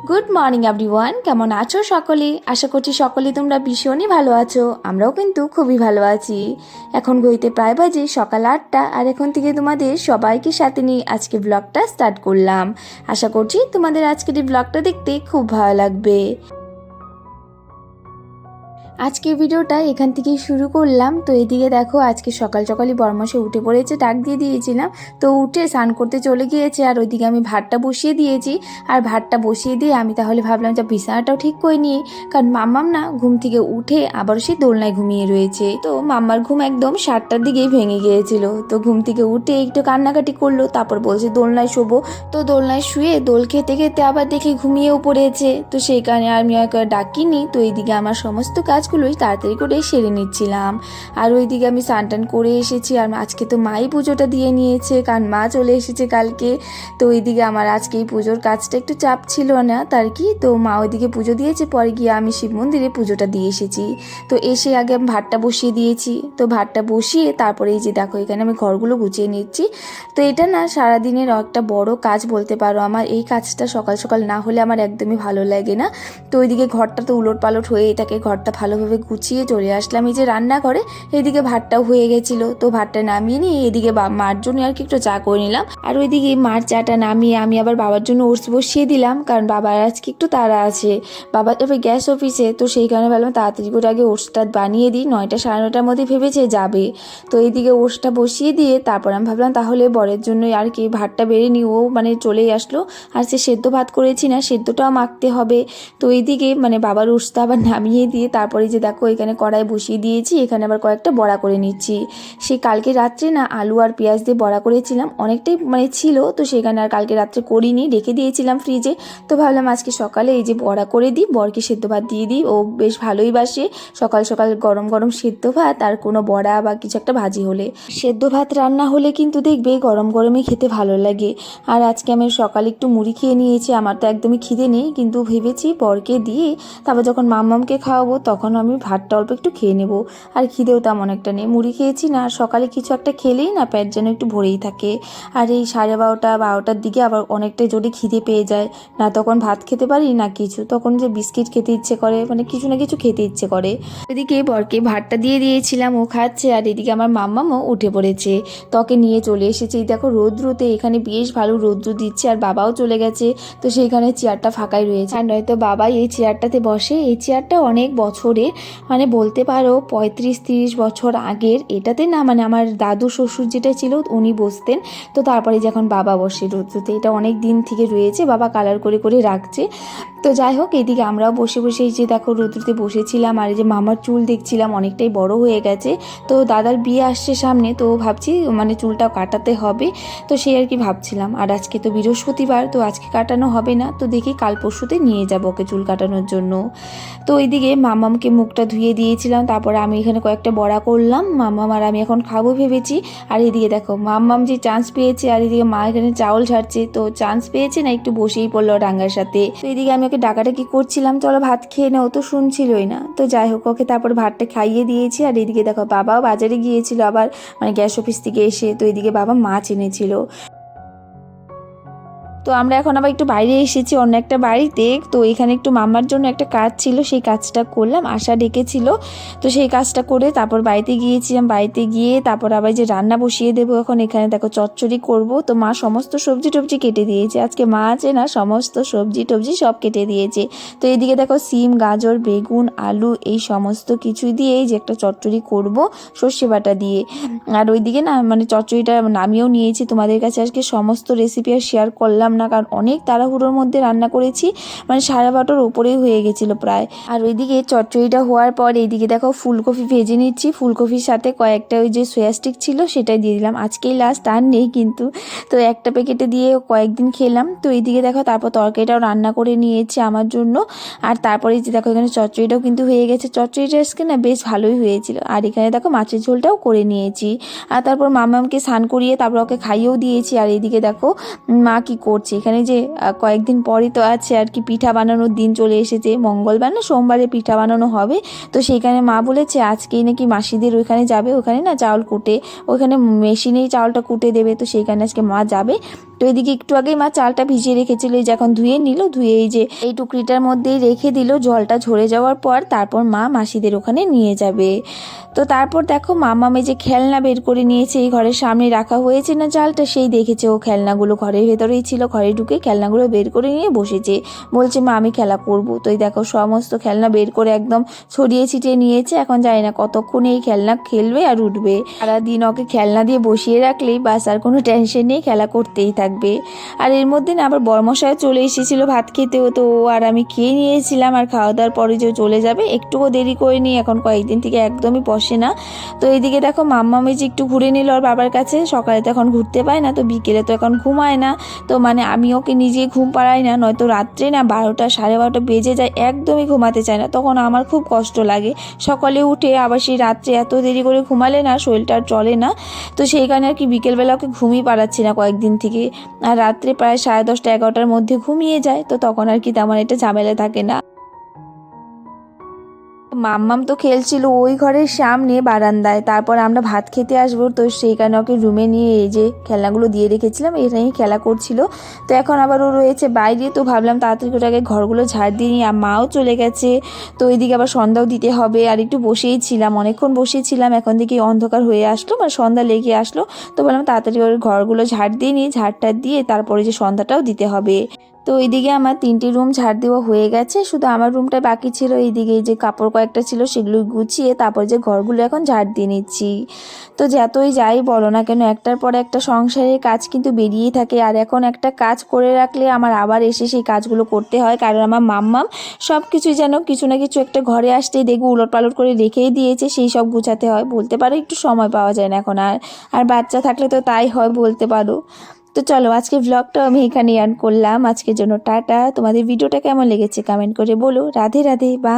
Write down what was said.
Good morning everyone, কেমন আছো সকলে? আশা করছি সকলে তোমরা ভীষণই ভালো আছো। আমরাও কিন্তু খুবই ভালো আছি। এখন ঘড়িতে প্রায় বাজে সকাল 8টা, আর এখন থেকে তোমাদের সবাইকে সাথে নিয়ে আজকে ব্লগটা স্টার্ট করলাম। আশা করছি তোমাদের আজকের এই ব্লগটা দেখতে খুব ভালো লাগবে। আজকের ভিডিওটা এখান থেকেই শুরু করলাম। তো এদিকে দেখো, আজকে সকাল সকালই বরমশে উঠে পড়েছে, ডাক দিয়ে দিয়েছিলাম। তো উঠে স্নান করতে চলে গিয়েছে, আর ওইদিকে আমি ভাতটা বসিয়ে দিয়েছি। আর ভাতটা বসিয়ে দিয়ে আমি তাহলে ভাবলাম যে বিছানাটাও ঠিক করে নিই, কারণ মাম্মাম না ঘুম থেকে উঠে আবার সেই দোলনায় ঘুমিয়ে রয়েছে। তো মাম্মার ঘুম একদম 7টার দিকেই ভেঙে গিয়েছিল। তো ঘুম থেকে উঠে একটু কান্নাকাটি করলো, তারপর বলছে দোলনায় শোবো। তো দোলনায় শুয়ে দোল খেতে খেতে আবার দেখি ঘুমিয়েও পড়েছে। তো সেই কারণে আমি ডাকিনি। তো এইদিকে আমার সমস্ত কাজগুলোই তাড়াতাড়ি করে সেরে নিচ্ছিলাম। আর ওইদিকে আমি স্নান করে এসেছি। আর আজকে তো মাই পুজোটা দিয়ে নিয়েছে, কারণ মা চলে এসেছে কালকে। তো ওইদিকে আমার আজকে এই পুজোর কাজটা একটু চাপ ছিল না তার কি। তো মা ওইদিকে পুজো দিয়েছে, পরে গিয়ে আমি শিব মন্দিরে পুজোটা দিয়ে এসেছি। তো এসে আগে আমি ভাতটা বসিয়ে দিয়েছি। তো ভাতটা বসিয়ে তারপরে এই যে দেখো, এখানে আমি ঘরগুলো গুছিয়ে নিচ্ছি। তো এটা না সারাদিনের একটা বড় কাজ বলতে পারো। আমার এই কাজটা সকাল সকাল না হলে আমার একদমই ভালো লাগে না। তো ওইদিকে ঘরটা তো উলট পালট হয়েই থাকে, ঘরটা ভালোভাবে গুছিয়ে চলে আসলাম এই যে রান্না করে। এদিকে ভাতটাও হয়ে গেছিলো, তো ভাতটা নামিয়ে নিয়ে এদিকে মার জন্য আর কি একটু চা করে নিলাম। আর ওইদিকে মার চাটা নামিয়ে আমি আবার বাবার জন্য ওটস বসিয়ে দিলাম, কারণ বাবার আজকে একটু তাড়া আছে। বাবা যাবে গ্যাস অফিসে, তো সেই কারণে ভাবলাম তাড়াতাড়ি করে আগে ওটসটা বানিয়ে দিই। 9টা সাড়ে 9টার মধ্যে ভেবেছে যাবে। তো এইদিকে ওটসটা বসিয়ে দিয়ে তারপর আমি ভাবলাম তাহলে বরের জন্য আর কি ভাতটা বেড়ে নিই। ও মানে চলেই আসলো, আর সে সেদ্ধ ভাত করেছি না, সেদ্ধটাও মাখতে হবে। তো এইদিকে মানে বাবার ওটসটা আবার নামিয়ে দিয়ে তারপরে যে দেখো এখানে কড়াই বসিয়ে দিয়েছি। এখানে আবার কয়েকটা বড়া করে নিচ্ছি। সেই কালকে রাত্রে না আলু আর পেঁয়াজ দিয়ে বড়া করেছিলাম, অনেকটাই মানে ছিল। তো সেখানে আর কালকে রাত্রে করিনি, রেখে দিয়েছিলাম ফ্রিজে। তো ভাবলাম আজকে সকালে এই যে বড়া করে দিই, বরকে সেদ্ধ ভাত দিয়ে দিই। ও বেশ ভালোই বাসে সকাল সকাল গরম গরম সেদ্ধ ভাত আর কোনো বড়া বা কিছু একটা ভাজি হলে। সেদ্ধ ভাত রান্না হলে কিন্তু দেখবে গরম গরমে খেতে ভালো লাগে। আর আজকে আমি সকালে একটু মুড়ি খেয়ে নিয়েছি। আমার তো একদমই খিদে নেই, কিন্তু ভেবেছি বরকে দিয়ে তারপর যখন মাম্মামকে খাওয়াবো তখন আমি ভাতটা অল্প একটু খেয়ে নেবো। আর খিদেও তেমন একটা নেই, মুড়ি খেয়েছি না। আর সকালে কিছু একটা খেলেই না পেট যেন একটু ভরেই থাকে। আর এই 12:30-12টার দিকে আবার অনেকটাই জোরে খিদে পেয়ে যায়, না তখন ভাত খেতে পারি না কিছু, তখন যে বিস্কিট খেতে ইচ্ছে করে, মানে কিছু না কিছু খেতে ইচ্ছে করে। এদিকে বরকে ভাতটা দিয়ে দিয়েছিলাম, ও খাচ্ছে। আর এদিকে আমার মাম্মামও উঠে পড়েছে, তোকে নিয়ে চলে এসেছে। এই দেখো রৌদ্রতে এখানে বেশ ভালো রৌদ্র দিচ্ছে, আর বাবাও চলে গেছে। তো সেইখানে চেয়ারটা ফাঁকাই রয়েছে, আর নয়তো বাবাই এই চেয়ারটাতে বসে। এই চেয়ারটা অনেক বছরের, মানে বলতে পারো 35-30 বছর আগের। এটাতে না মানে আমার দাদু শ্বশুর যেটা ছিল উনি বসতেন। তো তারপরে যখন বাবা বসে রৌদ্রতে, এটা অনেক দিন থেকে রয়েছে, বাবা কালার করে করে রাখছে। তো যাই হোক, এদিকে আমরাও বসে বসে এই যে দেখো রৌদ্রতে বসেছিলাম। আর এই যে মামার চুল দেখছিলাম অনেকটাই বড় হয়ে গেছে। তো দাদার বিয়ে আসছে সামনে, তো ভাবছি মানে চুলটাও কাটাতে হবে। তো সেই আর কি ভাবছিলাম। আর আজকে তো বৃহস্পতিবার, তো আজকে কাটানো হবে না। তো দেখি কাল পরশুতে নিয়ে যাবো ওকে চুল কাটানোর জন্য। তো ওইদিকে মামামকে মুখটা ধুয়ে দিয়েছিলাম, তারপরে আমি এখানে কয়েকটা বড়া করলাম। মামাম আর আমি এখন খাবো ভেবেছি। আর এদিকে দেখো মাম্মাম যে চান্স পেয়েছে, আর এদিকে মা এখানে চাউল ঝাড়ছে। তো চান্স পেয়েছে না, একটু বসেই পড়লো ডাঙ্গার সাথে। তো এদিকে আমি ওকে ডাকাডাকি করছিলাম, চলো ভাত খেয়ে নাও, তো শুনছিলই না। তো যাই হোক, ওকে তারপর ভাতটা খাইয়ে দিয়েছি। আর এদিকে দেখো বাবাও বাজারে গিয়েছিল আবার, মানে গ্যাস অফিস থেকে এসে। তো এদিকে বাবা মাছ এনেছিল। তো আমরা এখন আবার একটু বাইরে এসেছি অন্য একটা বাড়িতে। তো এখানে একটু মাম্মার জন্য একটা কাজ ছিল, সেই কাজটা করলাম। আশা ডেকেছিল, তো সেই কাজটা করে তারপর বাড়িতে গিয়েছিলাম। বাড়িতে গিয়ে তারপর আবার যে রান্না বসিয়ে দেবো এখন। এখানে দেখো চচ্চড়ি করব। তো মা সমস্ত সবজি টবজি কেটে দিয়েছে, আজকে মা আছে না, সমস্ত সবজি টবজি সব কেটে দিয়েছে। তো এইদিকে দেখো সিম, গাজর, বেগুন, আলু এই সমস্ত কিছুই দিয়ে এই যে একটা চচ্চড়ি করব সর্ষে বাটা দিয়ে। আর ওইদিকে না মানে চচ্চড়িটা নামিয়েও নিয়েছি। তোমাদের কাছে আজকে সমস্ত রেসিপি আর শেয়ার করলাম না, কারণ অনেক তাড়াহুড়োর মধ্যে রান্না করেছি, মানে 12:30টার উপরেই হয়ে গেছিলো প্রায়। আর ওইদিকে চচ্চড়িটা হওয়ার পর এইদিকে দেখো ফুলকপি ভেজে নিচ্ছি। ফুলকপির সাথে কয়েকটা ওই যে সয়া স্টিক ছিল সেটাই দিয়ে দিলাম, আজকেই লাস্ট, আর নেই কিন্তু। তো একটা প্যাকেটে দিয়ে কয়েকদিন খেলাম। তো এইদিকে দেখো তারপর তরকারিটাও রান্না করে নিয়েছি আমার জন্য। আর তারপরে যে দেখো এখানে চচ্চড়িটাও কিন্তু হয়ে গেছে। চচ্চড়িটা আজকে না বেশ ভালোই হয়েছিল। আর এখানে দেখো মাছের ঝোলটাও করে নিয়েছি। আর তারপর মামাকে স্নান করিয়ে তারপর ওকে খাইয়েও দিয়েছি। আর এইদিকে দেখো মা কি করছে এখানে, যে কয়েকদিন পরই তো আছে আর কি পিঠা বানানোর দিন চলে এসেছে। মঙ্গলবার না সোমবারে পিঠা বানানো হবে। তো সেইখানে মা বলেছে আজকেই নাকি মাসিদের ওইখানে যাবে, ওখানে না চাউল কুটে, ওইখানে মেশিনেই চাউলটা কুটে দেবে। তো সেইখানে আজকে মা যাবে। তো এদিকে একটু আগেই মা চালটা ভিজিয়ে রেখেছিল, এই যে এখন ধুয়ে নিল, ধুয়ে এই যে এই টুকরিটার মধ্যেই রেখে দিল। জলটা ঝরে যাওয়ার পর তারপর মা মাসিদের ওখানে নিয়ে যাবে। তো তারপর দেখো মামামে যে খেলনা বের করে নিয়েছে, এই ঘরের সামনে রাখা হয়েছে না চালটা, সেই দেখেছে ও খেলনাগুলো ঘরের ভেতরেই ছিল, ঘরে ঢুকে খেলনাগুলো বের করে নিয়ে বসেছে, বলছে মা আমি খেলা করব। তো এই দেখো সমস্ত খেলনা বের করে একদম ছড়িয়ে ছিটিয়ে নিয়েছে। এখন জানি না কতক্ষণ এই খেলনা খেলবে আর উঠবে। সারাদিন ওকে খেলনা দিয়ে বসিয়ে রাখলেই বাস, আর কোনো টেনশন নেই, খেলা করতেই থাকবে। আর এর মধ্যে না আবার বড়মশাইও চলে এসেছিলো ভাত খেতেও, তো ও আর আমি খেয়ে নিয়েছিলাম। আর খাওয়া দাওয়ার পরে যে চলে যাবে, একটুও দেরি করিনি, এখন কয়েকদিন থেকে একদমই বসে না। তো এইদিকে দেখো মাম্মামি যে একটু ঘুরে নিল ওর বাবার কাছে, সকালে তো এখন ঘুরতে পায় না, তো বিকেলে তো এখন ঘুমায় না। তো মানে আমি ওকে নিজে ঘুম পাড়াই না, নয়তো রাত্রে না 12টা 12:30 বেজে যায়, একদমই ঘুমাতে চায় না, তখন আমার খুব কষ্ট লাগে। সকালে উঠে আবার সেই রাত্রে এত দেরি করে ঘুমালে না শরীরটা আর চলে না। তো সেই কারণে আর কি বিকেলবেলা ওকে ঘুমিয়ে পাড়াচ্ছি না কয়েকদিন থেকে। আর রাত্রে প্রায় 10:30 11টার মধ্যে ঘুমিয়ে যায়, তো তখন আর কি তেমন একটা ঝামেলা থাকে না। মাম্মাম তো খেলছিল ওই ঘরের সামনে বারান্দায়, তারপর আমরা ভাত খেতে আসবো, তো সেই কারণে ওকে রুমে নিয়ে এই যে খেলনাগুলো দিয়ে রেখেছিলাম, এটাই খেলা করছিল। তো এখন আবার ও রয়েছে বাইরে, তো ভাবলাম তাড়াতাড়ি করে আগে ঘরগুলো ঝাড় দিয়ে নিই। আর মাও চলে গেছে, তো ওইদিকে আবার সন্ধ্যাও দিতে হবে। আর একটু বসেই ছিলাম, অনেকক্ষণ বসেছিলাম, এখন থেকে অন্ধকার হয়ে আসলো, মানে সন্ধ্যা লেগে আসলো। তো বললাম তাড়াতাড়ি করে ঘরগুলো ঝাড় দিয়ে নিই, ঝাড়টা দিয়ে তারপরে যে সন্ধ্যাটাও দিতে হবে। তো এইদিকে আমার 3টি রুম ঝাড় দেওয়া হয়ে গেছে, শুধু আমার রুমটা বাকি ছিল। এইদিকে যে কাপড় কয়েকটা ছিল সেগুলো গুছিয়ে তারপর যে ঘরগুলো এখন ঝাড় দিয়ে নিচ্ছি। তো যতই যাই বলো না কেন, একটার পর একটা সংসারের কাজ কিন্তু বেরিয়েই থাকে। আর এখন একটা কাজ করে রাখলে আমার আবার এসে সেই কাজগুলো করতে হয়, কারণ আমার মাম্মাম সব কিছুই যেন কিছু না কিছু একটা ঘরে আসতেই দেখবো উলটপালট করে রেখেই দিয়েছে, সেই সব গুছাতে হয়। বলতে পারো একটু সময় পাওয়া যায় না এখন আর। আর বাচ্চা থাকলে তো তাই হয় বলতে পারো। তো চলো আজকে ব্লগটাও আমি এখানে এন্ড করলাম। আজকের জন্য টাটা। তোমাদের ভিডিওটা কেমন লেগেছে কমেন্ট করে বলো। রাধে রাধে, বা।